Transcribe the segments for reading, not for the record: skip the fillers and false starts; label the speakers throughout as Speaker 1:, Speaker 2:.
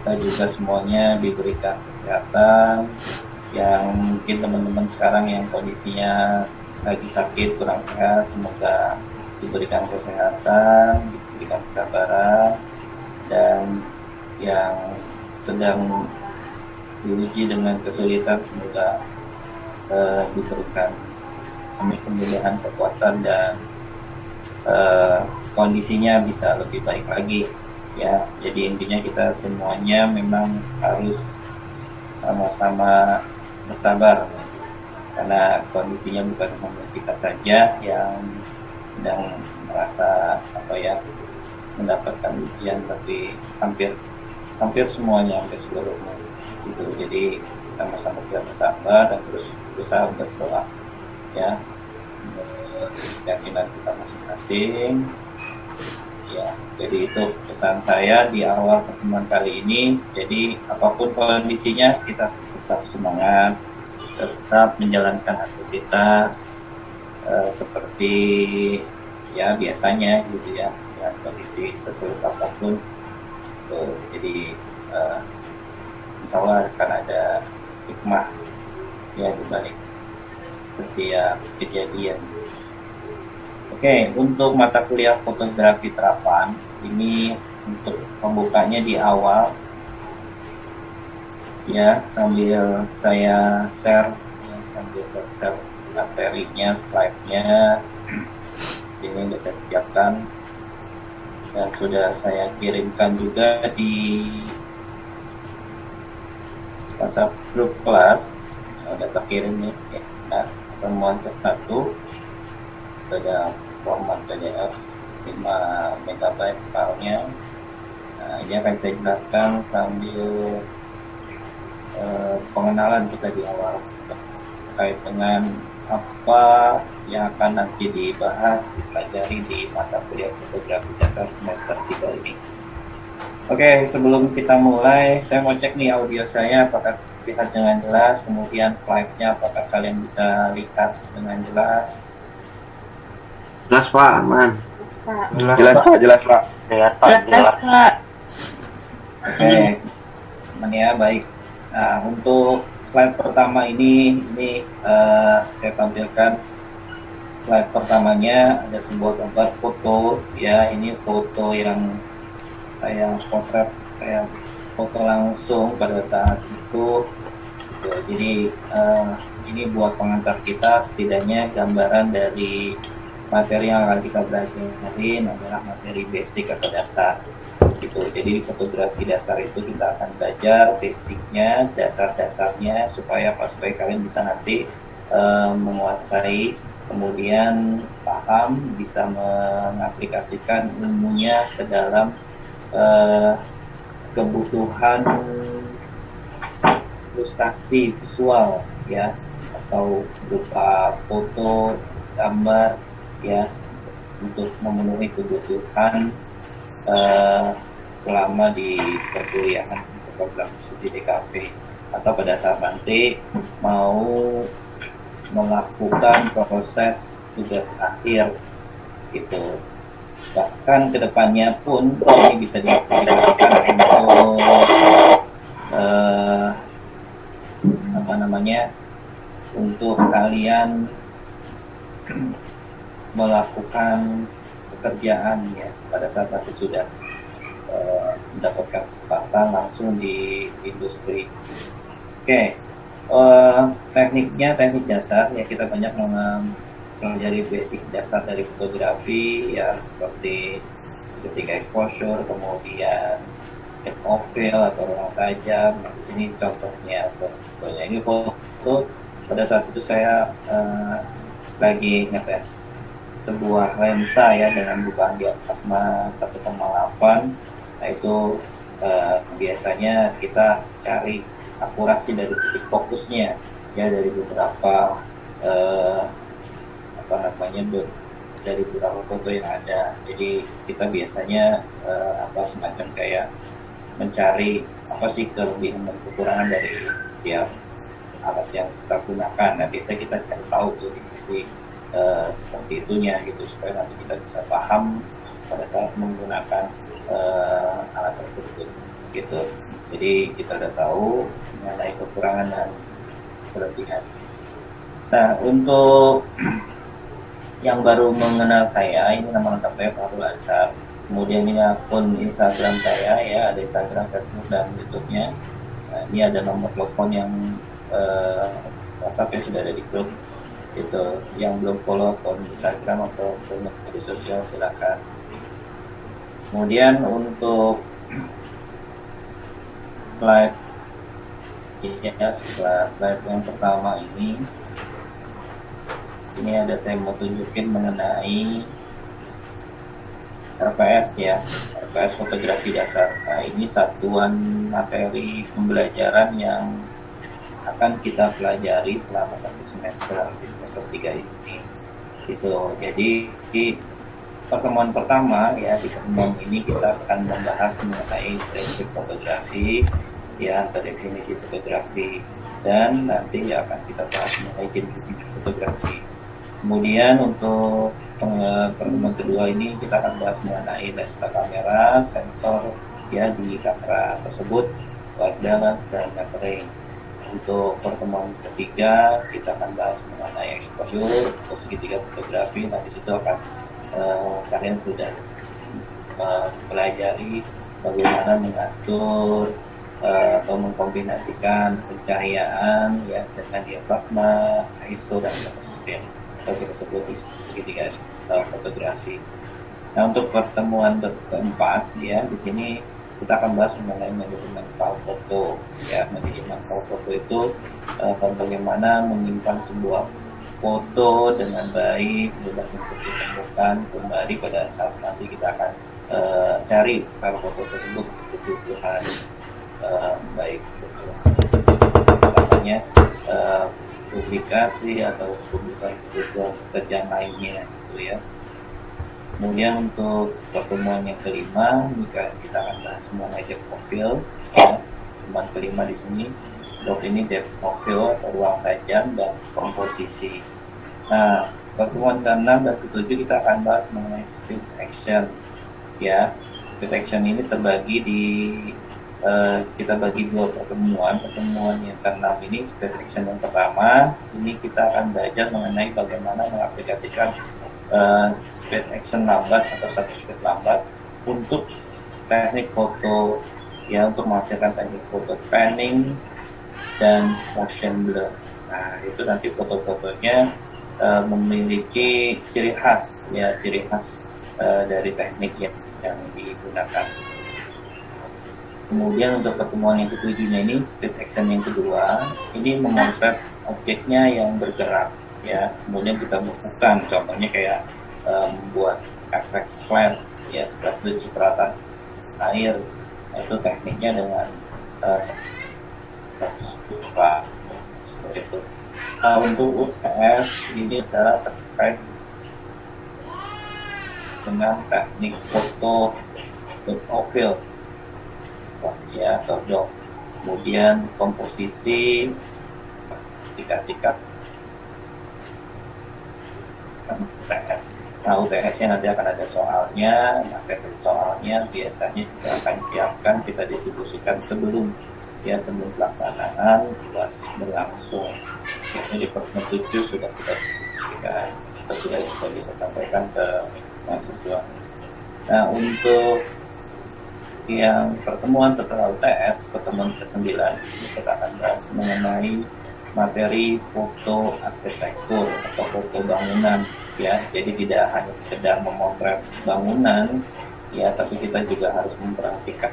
Speaker 1: kita juga semuanya diberikan kesehatan, yang mungkin teman-teman sekarang yang kondisinya lagi sakit kurang sehat, semoga diberikan kesehatan, diberikan kesabaran, dan yang sedang diuji dengan kesulitan semoga diberikan kemudahan, kekuatan, dan kondisinya bisa lebih baik lagi ya. Jadi intinya kita semuanya memang harus sama-sama bersabar karena kondisinya bukan hanya kita saja yang sedang merasa mendapatkan ujian, tapi hampir semuanya, hampir seluruhnya gitu. Jadi sama-sama kita bersabar dan terus berusaha berdoa ya, keyakinan kita masing-masing ya. Jadi itu pesan saya di awal pertemuan kali ini. Jadi apapun kondisinya kita tetap semangat, tetap menjalankan aktivitas seperti ya biasanya gitu ya, kondisi sesulit apapun. Jadi insya Allah akan ada hikmah ya di balik setiap kejadian. Oke, untuk mata kuliah fotografi terapan ini untuk pembukanya di awal ya, sambil saya share materinya, slide-nya sini sudah saya siapkan dan sudah saya kirimkan juga di WhatsApp grup kelas. Udah terkirim nih ya. Nah, pertemuan ke 1 ada format PDF 5 MB filenya. Nah, ini akan saya jelaskan sambil pengenalan kita di awal terkait dengan apa yang akan nanti dibahas, dipelajari di mata kuliah fotografi dasar semester 3 ini. Oke, sebelum kita mulai, saya mau cek nih audio saya apakah terlihat dengan jelas, kemudian slide-nya apakah kalian bisa lihat dengan jelas.
Speaker 2: Jelas Pak, aman.
Speaker 3: Jelas Pak.
Speaker 4: Jelas Pak.
Speaker 1: Oke, aman ya, baik. Nah, untuk slide pertama ini saya tampilkan. Slide pertamanya ada sebuah gambar foto ya, ini foto yang saya potret, saya foto langsung pada saat itu. Jadi ini buat pengantar kita, setidaknya gambaran dari materi yang akan kita belajarin adalah materi basic atau dasar gitu. Jadi di fotografi dasar itu kita akan belajar basicnya, dasar-dasarnya supaya kalian bisa nanti menguasai, kemudian paham, bisa mengaplikasikan ilmunya ke dalam kebutuhan ilustrasi visual ya, atau berupa foto, gambar ya, untuk memenuhi kebutuhan selama di perkuliahan program studi DKV, atau pada saat nanti mau melakukan proses tugas akhir gitu. Bahkan kedepannya pun ini bisa diaplikasikan untuk kalian melakukan pekerjaan ya pada saat nanti sudah mendapatkan kesempatan langsung di industri. Oke, tekniknya teknik dasar ya, kita banyak mempelajari basic dasar dari fotografi ya, seperti exposure, kemudian depth of field atau ruang tajam. Nah, di sini contohnya fotonya, ini foto pada saat itu saya lagi ngetes sebuah lensa ya dengan bukaan diafragma 1,8. Nah itu biasanya kita cari akurasi dari titik fokusnya ya, dari beberapa dari beberapa foto yang ada. Jadi kita biasanya semacam kayak mencari apa sih kelebihan dan kekurangan dari setiap alat yang kita gunakan. Nah biasanya kita cari tahu tuh di sisi seperti itunya gitu, supaya nanti kita bisa paham pada saat menggunakan alat tersebut gitu. Jadi kita udah tahu mengenai kekurangan dan kelebihan. Nah, untuk yang baru mengenal saya, ini nama lengkap saya Fahrul Azhar. Kemudian ini akun Instagram saya, ya ada Instagram, Facebook, dan YouTube-nya. Nah, ini ada nomor telepon yang WhatsApp yang sudah ada di grup. Itu yang belum follow akun Instagram atau media sosial silakan. Kemudian untuk slide ya, setelah slide yang pertama ini ada saya mau tunjukin mengenai RPS ya, RPS fotografi dasar. Nah, ini satuan materi pembelajaran yang akan kita pelajari selama 1 semester di semester 3 ini. Gitu. Jadi di pertemuan pertama ya, di pertemuan ini kita akan membahas mengenai prinsip fotografi ya, atau definisi fotografi, dan nanti akan kita bahas mengenai jenis fotografi. Kemudian untuk pertemuan kedua ini kita akan bahas mengenai lensa kamera, sensor ya di kamera tersebut, wide balance dan metering. Untuk pertemuan ketiga kita akan bahas mengenai exposure atau segitiga fotografi. Nah, di situ akan kalian sudah pelajari bagaimana mengatur atau mengkombinasikan pencahayaan ya dengan diafragma, ISO, dan shutter speed, atau kita sebut segitiga fotografi. Nah, untuk pertemuan keempat ya, di sini kita akan bahas mengenai manajemen file foto ya. Manajemen file foto itu bagaimana menyimpan sebuah foto dengan baik, mudah untuk ditemukan kembali pada saat nanti kita akan cari file foto tersebut kebutuhan baik namanya publikasi atau kebutuhan kerjaan lainnya gitu ya. Kemudian untuk pertemuan yang kelima, kita akan bahas mengenai depth of field. Ya. Pertemuan kelima di sini, ini depth of field atau ruang tajam dan komposisi. Nah, pertemuan ke-6 dan ke-7 kita akan bahas mengenai speed action. Ya, speed action ini terbagi di kita bagi dua pertemuan. Pertemuan yang ke-6 ini speed action yang pertama, ini kita akan belajar mengenai bagaimana mengaplikasikan speed action lambat atau shutter speed lambat untuk teknik foto ya, untuk menghasilkan teknik foto panning dan motion blur. Nah, itu nanti foto-fotonya memiliki ciri khas ya, ciri khas dari teknik yang digunakan. Kemudian untuk pertemuan yang ketujuhnya ini speed action yang kedua, ini memotret objeknya yang bergerak ya. Kemudian kita bukukan, contohnya kayak membuat efek splash ya, splash itu cipratan air. Nah, itu tekniknya dengan seperti itu. Nah, untuk UTS ini adalah terkait dengan teknik foto of field ya, atau kemudian komposisi dikasihkan UTS. Nah, UTS-nya nanti akan ada soalnya, materi soalnya biasanya kita akan siapkan, kita distribusikan sebelum pelaksanaan kelas berlangsung. Biasanya di pertemuan 7 sudah distribusikan, kita sudah bisa sampaikan ke mahasiswa. Nah, untuk yang pertemuan setelah UTS, pertemuan ke-9, kita akan bahas mengenai materi foto arsitektur atau foto bangunan ya. Jadi tidak hanya sekedar memotret bangunan ya, tapi kita juga harus memperhatikan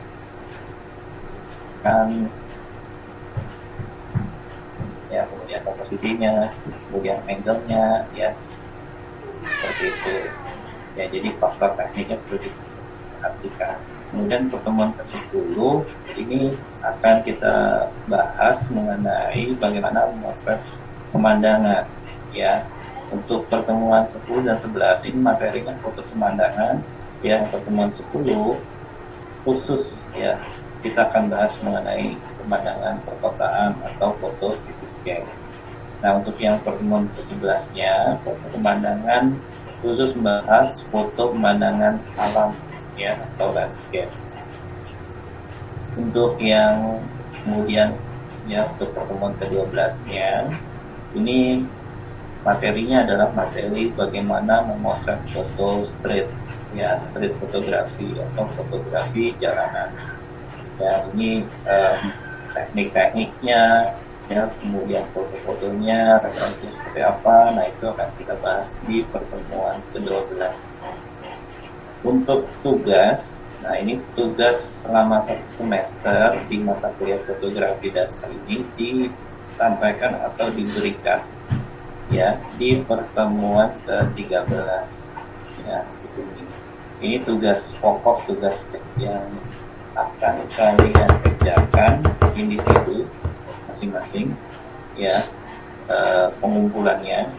Speaker 1: ya, kemudian komposisinya, kemudian angle-nya ya, seperti itu ya. Jadi faktor tekniknya perlu diperhatikan. Kemudian pertemuan ke-10 ini akan kita bahas mengenai bagaimana memotret pemandangan ya. Untuk pertemuan 10 dan 11 ini materinya foto pemandangan ya. Pertemuan 10 khusus ya, kita akan bahas mengenai pemandangan perkotaan atau foto cityscape. Nah, untuk yang pertemuan ke-11-nya, foto pemandangan khusus membahas foto pemandangan alam ya, atau landscape. Untuk yang kemudian ya untuk pertemuan ke-12-nya ini materinya adalah materi bagaimana memotret foto street, ya street fotografi atau fotografi jalanan. Ya ini teknik-tekniknya, ya kemudian foto-fotonya, referensi seperti apa. Nah itu akan kita bahas di pertemuan ke-12. Untuk tugas, nah ini tugas selama 1 semester di mata kuliah fotografi dasar ini disampaikan atau diberikan ya di pertemuan ke-13 ya di sini. Ini tugas pokok, tugas yang akan kalian kerjakan individu masing-masing ya, pengumpulannya.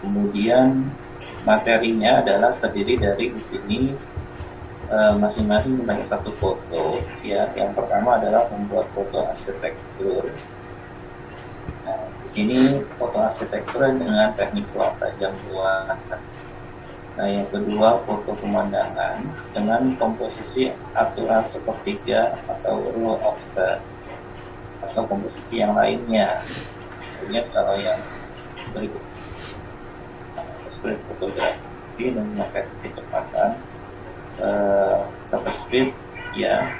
Speaker 1: Kemudian materinya adalah terdiri dari di sini masing-masing mempunyai 1 foto ya. Yang pertama adalah membuat foto arsitektur. Nah, di sini foto arsitektur dengan teknik luar tajam luas. Nah, yang kedua foto pemandangan dengan komposisi aturan sepertiga atau rule of third atau komposisi yang lainnya. Kemudian kalau yang berikut street fotografi dan memakai kecepatan shutter speed ya,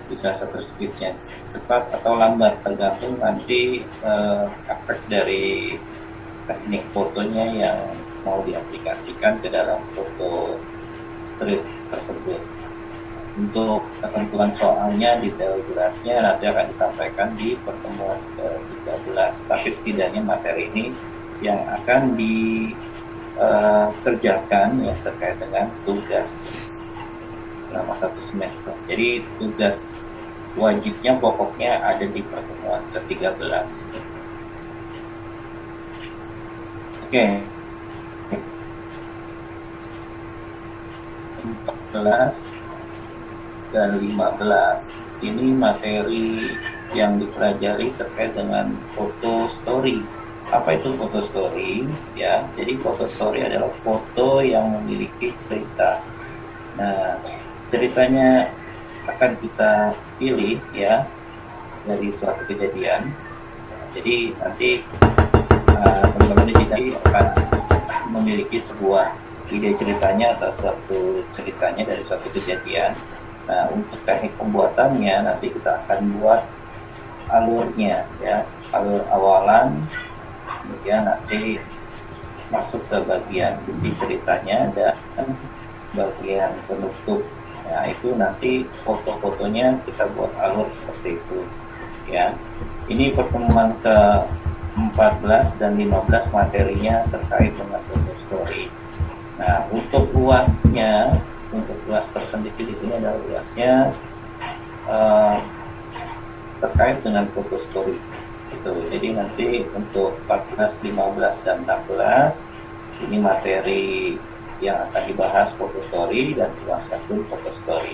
Speaker 1: bisa shutter speednya cepat atau lambat tergantung nanti efek dari teknik fotonya yang mau diaplikasikan ke dalam foto street tersebut. Untuk ketentuan soalnya, detail jelasnya nanti akan disampaikan di pertemuan ke-13. Tapi setidaknya materi ini yang akan dikerjakan ya terkait dengan tugas selama 1 semester. Jadi tugas wajibnya pokoknya ada di pertemuan ke-13. Oke. 14 dan 15 ini materi yang dipelajari terkait dengan foto story. Apa itu foto story? Ya, jadi foto story adalah foto yang memiliki cerita. Nah, ceritanya akan kita pilih ya dari suatu kejadian. Jadi nanti teman-teman di sini akan memiliki sebuah ide ceritanya atau suatu ceritanya dari suatu kejadian. Nah, untuk teknik pembuatannya nanti kita akan buat alurnya ya, alur awalan, kemudian nanti masuk ke bagian isi ceritanya dan bagian penutup. Nah, itu nanti foto-fotonya kita buat alur seperti itu ya. Ini pertemuan ke-14 dan 15 materinya terkait dengan foto story. Nah, untuk luasnya, untuk luas tersendiri di sini adalah luasnya terkait dengan foto story itu. Jadi nanti untuk 14, 15 dan 16 ini materi yang akan dibahas foto story dan luasnya pun foto story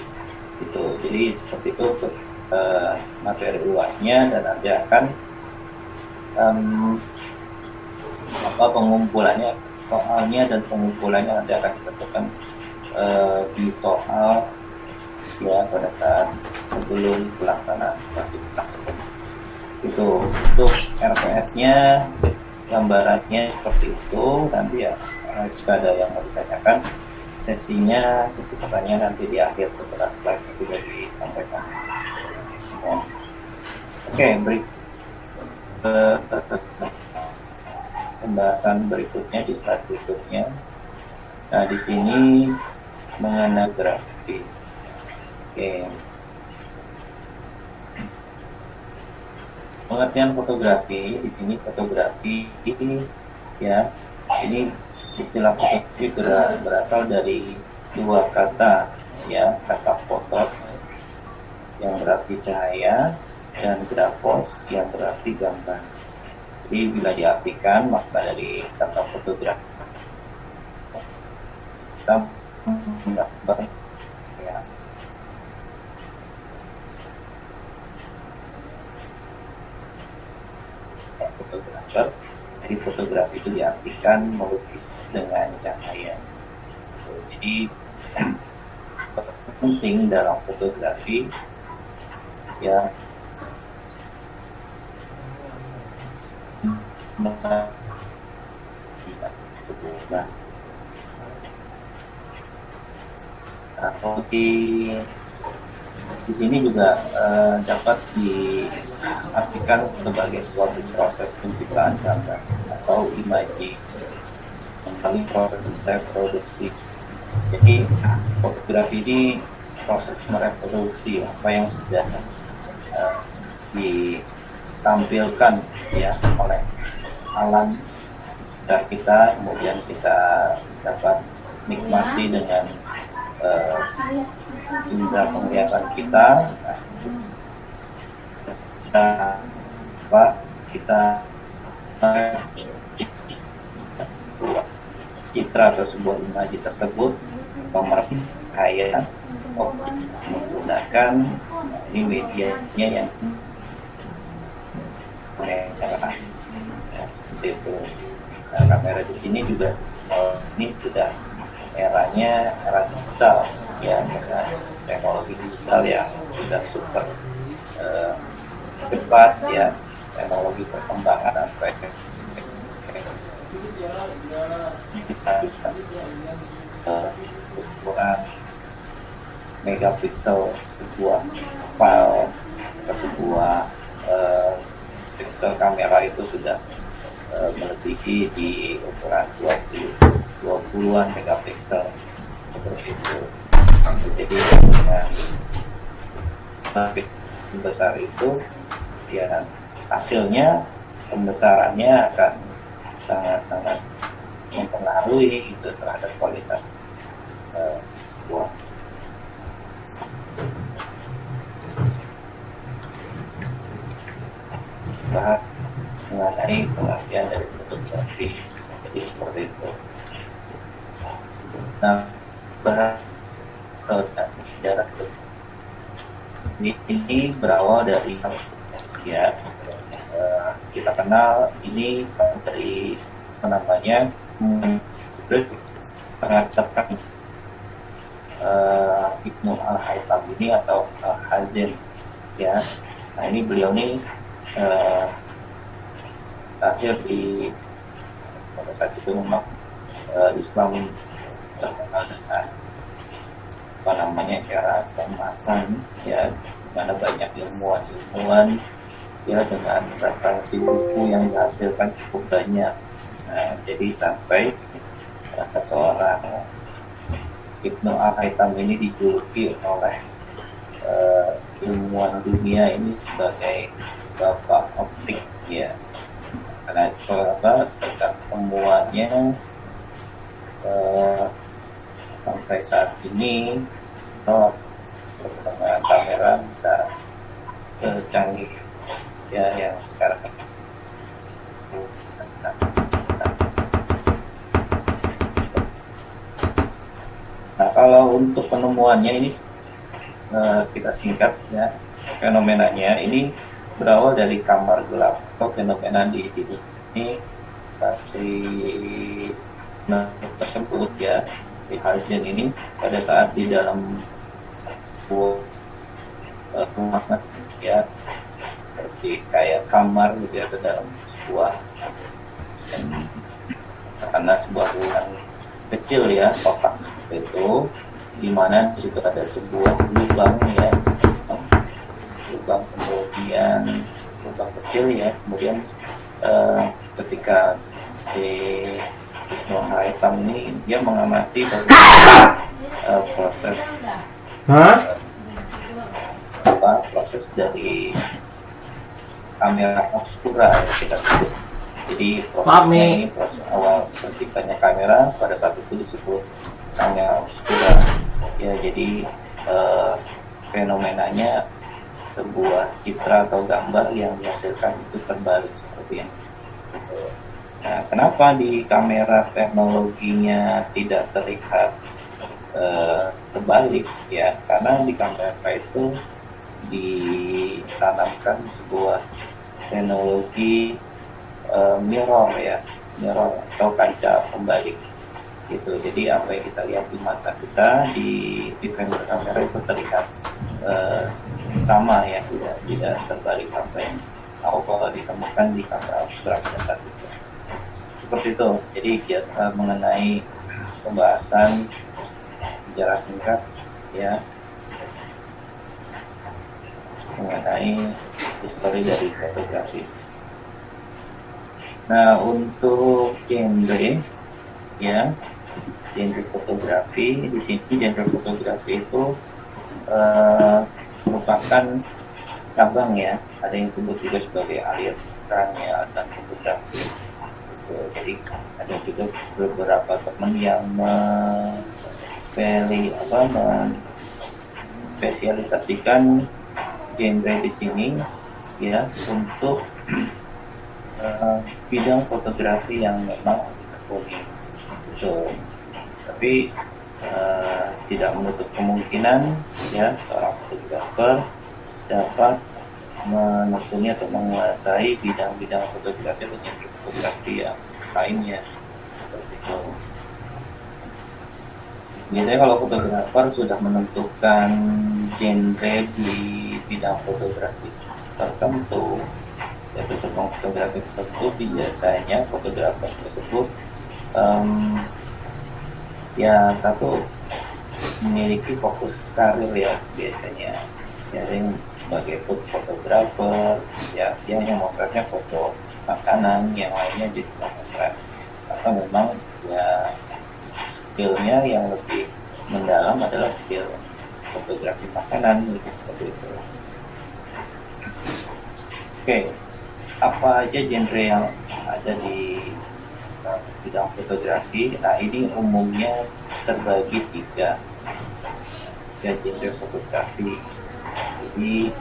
Speaker 1: itu. Jadi seperti itu untuk materi luasnya, dan nanti akan pengumpulannya, soalnya dan pengumpulannya nanti akan ditentukan di soal ya pada saat sebelum pelaksanaan operasi pelaksanaan itu. Untuk RPS-nya gambarannya seperti itu. Nanti ya jika ada yang mau ditanyakan, sesi pertanyaan nanti di akhir setelah slide sudah disampaikan semua. Oke, pembahasan berikutnya di slide berikutnya. Nah, di sini mengenai grafik. Oke. Pengertian fotografi di sini, fotografi ini ya, ini istilah fotografi berasal dari 2 kata ya, kata fotos yang berarti cahaya dan grafos yang berarti gambar. Jadi bila diartikan makna dari kata fotografi, kita menggambar ya, fotografer. Jadi fotografi itu diartikan melukis dengan cahaya. Jadi penting dalam fotografi ya sebuah kalau di sini juga dapat diartikan sebagai suatu proses penciptaan gambar atau imaji melalui proses reproduksi. Jadi fotografi ini proses mereproduksi apa yang sudah ditampilkan ya oleh alam sekitar kita, kemudian kita dapat nikmati dengan indera penglihatan kita. Kita citra atau sebuah imaji tersebut pemerkaya objek menggunakan ini medianya yang kamera seperti itu. Nah, kamera di sini juga ini sudah eranya era digital ya, dengan teknologi digital yang sudah super cepat ya, teknologi perkembangan sampai kita ukuran megapiksel sebuah file atau sebuah pixel kamera itu sudah melebihi di ukuran 20-an megapiksel seperti itu. Jadi dengan besar itu ya hasilnya pembesarannya akan sangat-sangat mempengaruhi itu terhadap kualitas sebuah bahas mengenai pengertian dari fotografi. Jadi seperti itu. Nah, bahas sejarah ini berawal dari ya kita kenal ini dari namanya mengatakan Ibnu Al-Haytham ini atau Al-Hazin ya. Nah ini beliau ini lahir di pada saat itu memang Islam terkenal dengan apa namanya era keemasan ya, di mana banyak ilmuwan ya dengan referensi buku yang dihasilkan cukup banyak. Nah, jadi sampai seorang Ibnu Al-Haytham ini dijuluki oleh ilmuwan dunia ini sebagai bapak optik ya, karena berkat temuannya sampai saat ini perkembangan kamera bisa secanggih ya yang sekarang. Nah kalau untuk penemuannya ini kita singkat ya, fenomenanya ini berawal dari kamar gelap atau fenomena di ini si tersebut ya, si Hazin ini pada saat di dalam sebuah rumah ya, seperti kayak kamar gitu ya, ke dalam sebuah karena sebuah ruangan kecil ya, kotak seperti itu, di mana di situ ada sebuah lubang ya, lubang kemudian lubang kecil ya, kemudian ketika si Ibnu Haytham ini dia mengamati proses proses dari kamera obscura ya kita sebut. Jadi prosesnya ini proses awal terciptanya kamera pada saat itu disebut kamera obscura ya. Jadi fenomenanya sebuah citra atau gambar yang dihasilkan itu terbalik seperti ini. Nah, kenapa di kamera teknologinya tidak terlihat terbalik ya? Karena di kamera itu ditanamkan sebuah teknologi mirror ya, mirror atau kaca pembalik. gitu. Jadi apa yang kita lihat di mata kita di viewfinder kamera itu terlihat sama ya, tidak terbalik apa yang kalau ditemukan di kamera obskurat saat itu. Seperti itu. Jadi kita mengenai pembahasan sejarah singkat ya mengenai histori dari fotografi. Nah, untuk genre ya, genre fotografi di sini genre fotografi itu merupakan cabang ya, ada yang disebut juga sebagai aliran ya dan fotografi. Jadi ada juga beberapa teman yang spesialisasikan genre di sini ya untuk bidang fotografi yang memang ditekuni. Tapi tidak menutup kemungkinan ya seorang fotografer dapat menekuni atau menguasai bidang-bidang fotografi atau genre fotografi yang lainnya. Seperti itu. Biasanya kalau fotografer sudah menentukan genre di bidang fotografi tertentu, yaitu tentang fotografi tertentu, biasanya fotografer tersebut ya satu memiliki fokus karir ya biasanya. Ya, ada yang sebagai food fotografer, ya dia hanya motretnya foto makanan, yang lainnya jadi motret. Atau memang ya skillnya yang lebih mendalam adalah skill fotografi makanan gitu, seperti itu. Oke, apa aja genre yang ada di bidang fotografi? Nah, ini umumnya terbagi tiga genre fotografi. Jadi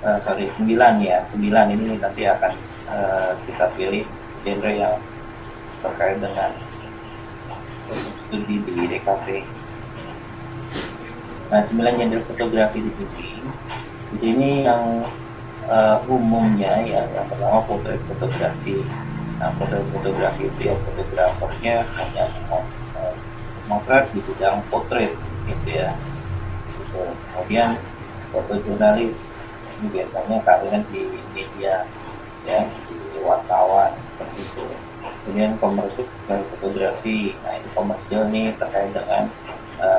Speaker 1: 9 ya, 9 ini nanti akan kita pilih genre yang terkait dengan studi di DKV. Nah, 9 genre fotografi di sini. Di sini yang umumnya ya, yang pertama portrait fotografi. Nah, portrait fotografi itu ya fotografernya hanya motret di bidang portrait gitu ya. Gitu. Kemudian fotojurnalis ini biasanya karirnya di media ya, di wartawan seperti itu. Kemudian komersil fotografi, nah ini komersil nih terkait dengan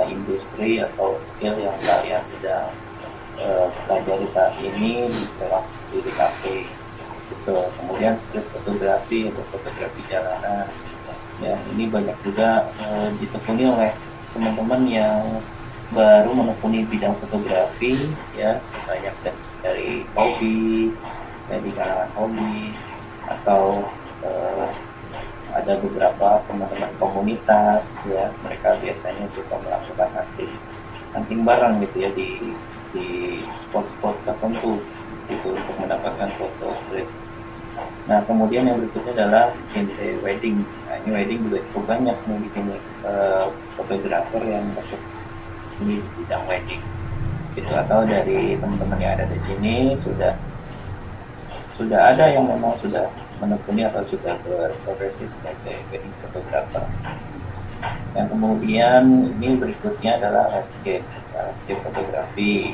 Speaker 1: industri atau skill yang kalian sedang pelajari saat ini dalam studi kafe gitu. Kemudian street fotografi atau fotografi jalanan ya, ini banyak juga ditekuni oleh teman-teman yang baru menekuni bidang fotografi ya, banyak dari hobi ya, di kalangan hobi atau ada beberapa teman-teman komunitas ya, mereka biasanya suka melakukan hunting bareng gitu ya di spot-spot tertentu itu untuk mendapatkan foto street. Nah, kemudian yang berikutnya adalah genre wedding. Nah, ini wedding juga cukup banyak nih di sini fotografer yang masuk di bidang wedding. Itu atau dari teman-teman yang ada di sini sudah ada yang memang sudah menekuni atau sudah berprofesi sebagai wedding photographer. Yang kemudian ini berikutnya adalah landscape fotografi.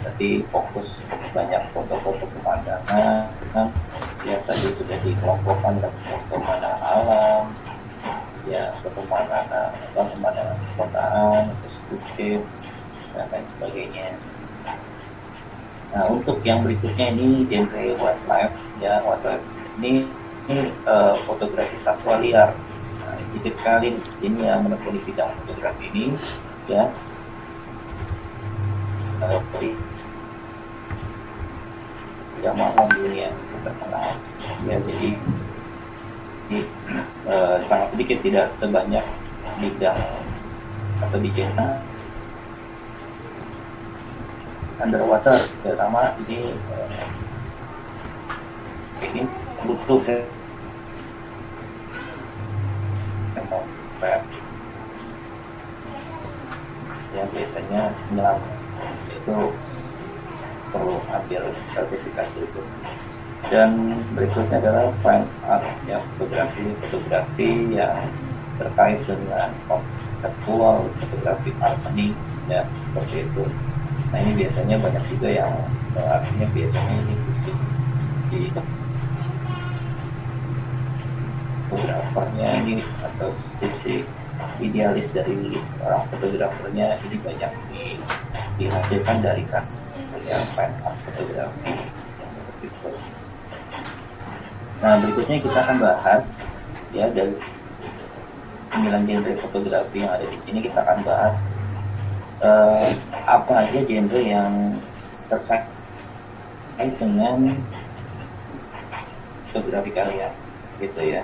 Speaker 1: Tadi fokus banyak foto-foto pemandangan yang tadi sudah dikelompokkan dalam foto pemandangan alam ya, foto pemandangan perkotaan atau cityscape dan lain sebagainya. Nah, untuk yang berikutnya ini genre wildlife ya, wildlife ini fotografi satwa liar. Nah, sedikit sekali di sini yang menekuni bidang fotografi ini ya. Seperti malam di sini ya terkenal ya, jadi sangat sedikit, tidak sebanyak bidang atau di genre underwater ya, sama ini butuh saya yang biasanya menyelam itu perlu ambil sertifikasi itu. Dan berikutnya adalah fine art ya, fotografi yang terkait dengan konseptual fotografi art seni ya, seperti itu. Nah ini biasanya banyak juga yang artinya biasanya ini sisi di fotografernya ini atau sisi idealis dari seorang fotografernya ini banyak dihasilkan dari karya fine art fotografi ya, seperti itu. Nah berikutnya kita akan bahas ya dari 9 genre fotografi yang ada di sini, kita akan bahas apa aja genre yang terkait dengan fotografi kalian gitu ya.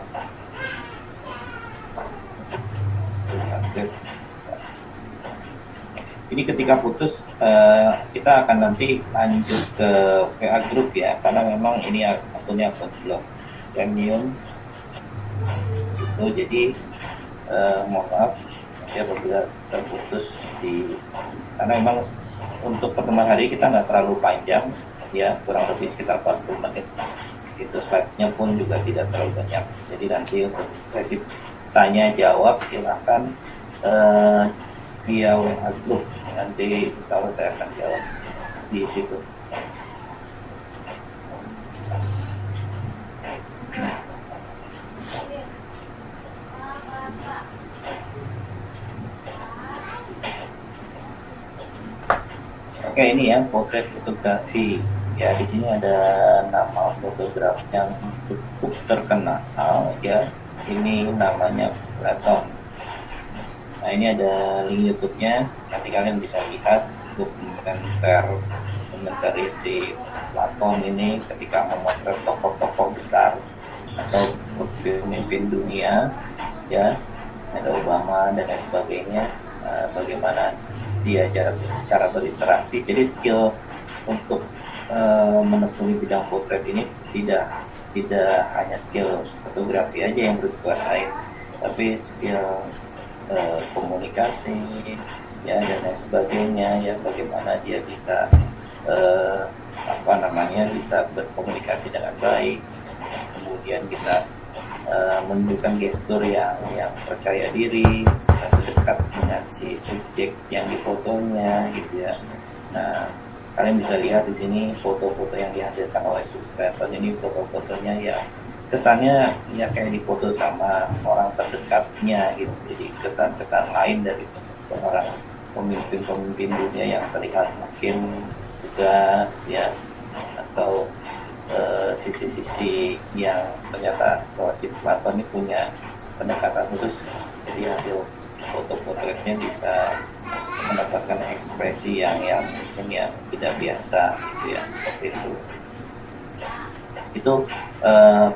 Speaker 1: Ini ketika putus kita akan nanti lanjut ke WA group ya, karena memang ini akunnya akun blog premium itu, jadi mohon maaf ya apabila terputus karena memang untuk pertemuan hari kita nggak terlalu panjang ya, kurang lebih sekitar 40 menit, itu slide-nya pun juga tidak terlalu banyak. Jadi nanti untuk sesi tanya jawab silakan via WA group, nanti insya Allah saya akan jawab di situ. Oke, ini ya potret fotografi. Ya di sini ada nama fotografer yang cukup terkenal ya. Ini namanya Platon. Nah ini ada link YouTube-nya, nanti kalian bisa lihat dokumenter si Platon ini ketika memotret tokoh-tokoh besar atau pemimpin dunia ya, ada Obama dan lain sebagainya, bagaimana dia cara berinteraksi. Jadi skill untuk menekuni bidang potret ini tidak hanya skill fotografi aja yang dikuasai, tapi skill komunikasi ya dan lain sebagainya ya, bagaimana dia bisa bisa berkomunikasi dengan baik, kemudian bisa menunjukkan gestur yang percaya diri, bisa sedekat dengan si subjek yang difotonya gitu ya. Nah kalian bisa lihat di sini foto-foto yang dihasilkan oleh Platon ini, foto-fotonya ya kesannya ya kayak difoto sama orang terdekatnya gitu. Jadi kesan-kesan lain dari seorang pemimpin dunia yang terlihat mungkin tegas ya, atau sisi-sisi yang ternyata bahwa si Platon ini punya pendekatan khusus. Jadi hasil foto-potretnya bisa mendapatkan ekspresi yang tidak biasa gitu ya, seperti itu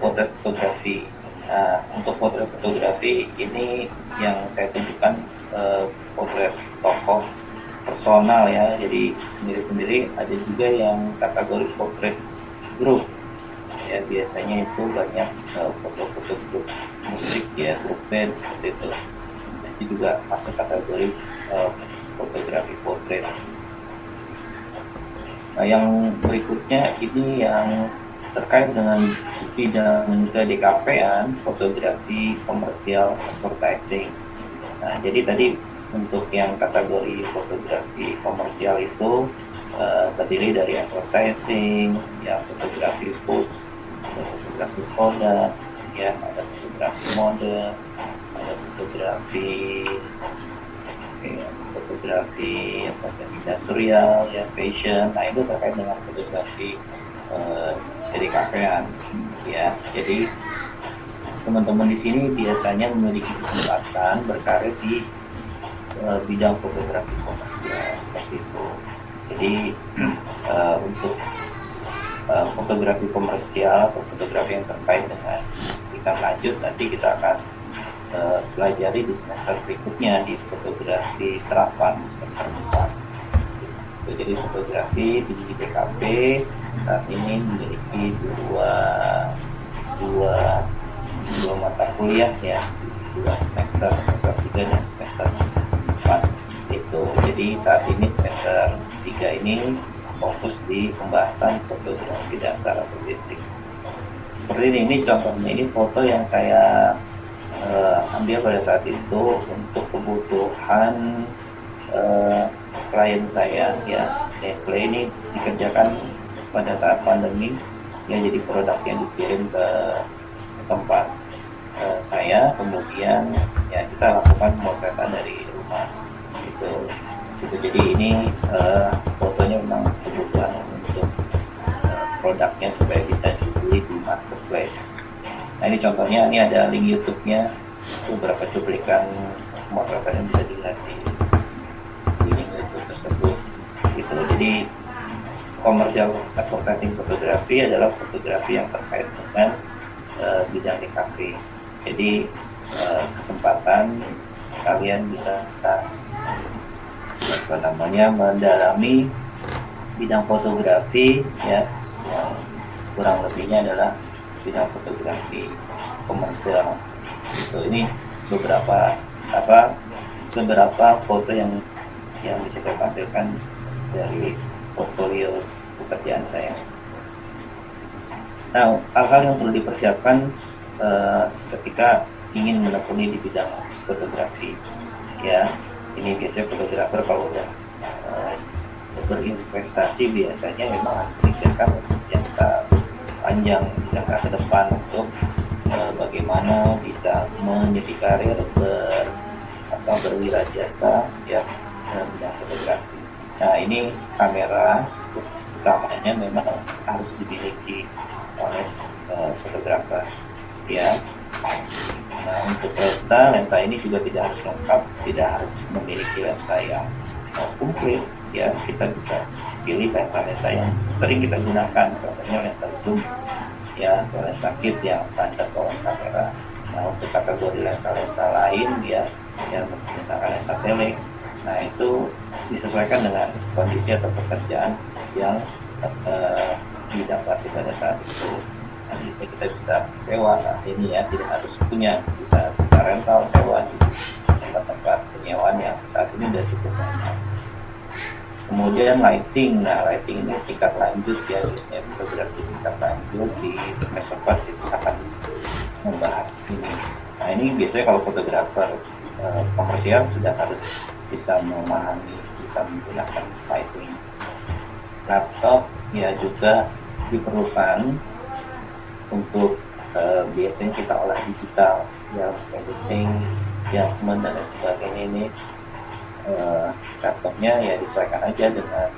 Speaker 1: potret fotografi. Untuk potret fotografi ini yang saya tunjukkan potret tokoh personal ya, jadi sendiri-sendiri. Ada juga yang kategori potret grup ya, biasanya itu banyak foto-foto grup musik ya, grup band seperti itu. Itu juga masuk kategori fotografi potret. Nah yang berikutnya ini yang terkait dengan bidang ke-DKP-an, fotografi komersial advertising. Nah jadi tadi untuk yang kategori fotografi komersial itu terdiri dari advertising, ya fotografi food, ada fotografi produk, ya ada fotografi mode, ada fotografi industrial, ya fashion. Nah itu terkait dengan fotografi DKP-an, ya. Jadi teman-teman di sini biasanya memiliki kesempatan berkarir di bidang fotografi komersial seperti itu. Jadi untuk fotografi komersial atau fotografi yang terkait dengan tingkat lanjut nanti kita akan pelajari di semester berikutnya di fotografi terapan di semester 4. Jadi fotografi di DKP saat ini memiliki dua mata kuliah ya, 2 semester 3 dan semester 4 itu. Jadi saat ini semester 3 ini fokus di pembahasan fotografi dasar atau basic. Seperti ini contohnya, ini foto yang saya ambil pada saat itu untuk kebutuhan klien saya ya. Nestle ini dikerjakan pada saat pandemi ya, jadi produknya dikirim ke tempat saya, kemudian ya kita lakukan pemotretan dari rumah gitu. Jadi ini fotonya memang kebutuhan untuk produknya supaya bisa dibeli di marketplace. Nah ini contohnya, ini ada link YouTube-nya, beberapa cuplikan pemotretan yang bisa dilihat di link YouTube tersebut gitu. Jadi komersial advertising fotografi adalah fotografi yang terkait dengan bidang recovery. Jadi kesempatan kalian bisa mendalami bidang fotografi ya, yang kurang lebihnya adalah bidang fotografi komersial. Itu ini beberapa foto yang bisa saya tampilkan dari portfolio pekerjaan saya. Nah, hal-hal yang perlu dipersiapkan ketika ingin menekuni di bidang fotografi ya, ini biasanya fotografer kalau udah berinvestasi biasanya memang harus memikirkan jangka panjang, jangka ke depan untuk bagaimana bisa meniti karir berwirajasa ya dalam bidang fotografi. Nah ini kamera utamanya memang harus dimiliki oleh fotografer ya. Nah untuk lensa ini juga tidak harus lengkap, tidak harus memiliki lensa yang komplit ya. Kita bisa pilih lensa yang sering kita gunakan, contohnya lensa zoom ya, atau lensa kit yang standar bawaan kamera. Nah untuk kategori lensa lain ya, misalkan lensa tele, nah itu disesuaikan dengan kondisi atau pekerjaan yang didapati pada saat itu. Nanti kita bisa sewa saat ini ya, tidak harus punya, bisa kita rental, sewa di tempat-tempat penyewaan yang saat ini sudah cukup banyak. Kemudian lighting, nah lighting ini tingkat lanjut ya, biasanya fotografi tingkat lanjut di semester 4 kita akan membahas ini. Nah ini biasanya kalau fotografer komersial sudah harus bisa memahami, bisa menggunakan lighting. Laptop ya juga diperlukan untuk biasanya kita olah digital ya, editing, adjustment dan lain sebagainya. Ini laptopnya ya disesuaikan aja dengan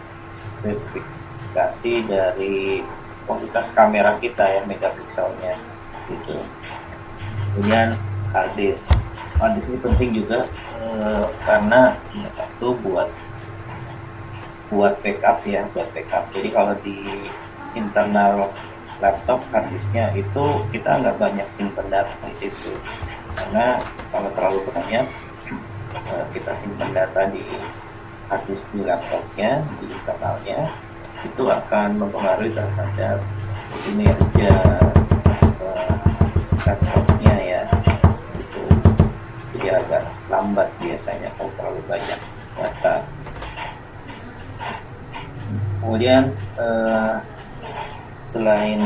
Speaker 1: spesifikasi dari kualitas kamera kita ya, megapikselnya gitu. Kemudian hard disk ini penting juga karena ya, satu buat backup ya, buat backup. Jadi kalau di internal laptop hard disknya itu kita nggak banyak simpan data di situ, karena kalau terlalu banyak kita simpan data di hard disk di laptopnya, di internalnya, itu akan mempengaruhi terhadap kinerja laptopnya ya gitu. Jadi agak lambat biasanya kalau terlalu banyak data. Kemudian selain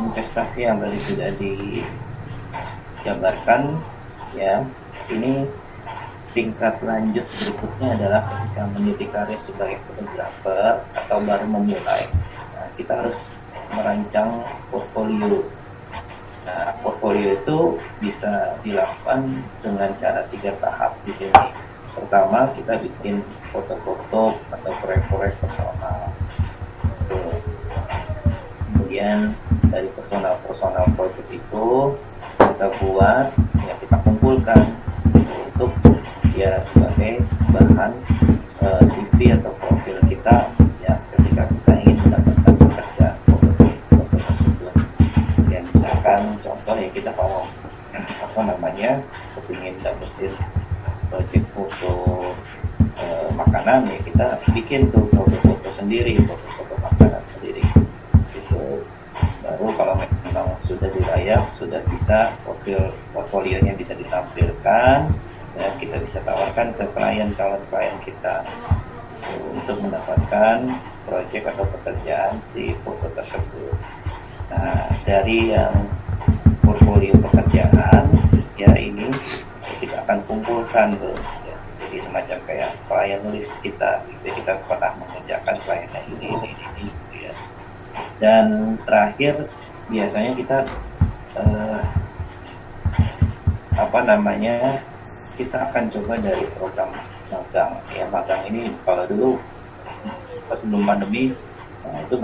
Speaker 1: investasi yang tadi sudah dijabarkan ya, ini tingkat lanjut berikutnya adalah ketika meniti karir sebagai fotografer atau baru memulai. Nah, kita harus merancang portfolio. Nah, portfolio itu bisa dilakukan dengan cara 3 tahap di sini. Pertama, kita bikin foto-foto atau proyek-proyek personal. Kemudian dari personal project itu kita buat, ya kita kumpulkan untuk ya sebagai bahan CV atau profil kita ya, ketika kita ingin mendapatkan pekerjaan foto tersebut. Ya misalkan contoh ya, kita kalau kepingin dapetin project foto makanan ya, kita bikin tuh foto-foto sendiri, foto-foto makanan sendiri gitu. Baru kalau memang sudah dilayak, sudah bisa portfolionya bisa ditampilkan ya, kita bisa tawarkan ke calon klien kita untuk mendapatkan proyek atau pekerjaan si foto tersebut. Nah dari yang portfolio pekerjaan ya ini kita akan kumpulkan tuh ya. Jadi semacam kayak klien list kita gitu. Kita pernah mengerjakan kliennya ini gitu ya. Dan terakhir biasanya kita kita akan coba dari program magang ya. Magang ini kalau dulu pas sebelum pandemi itu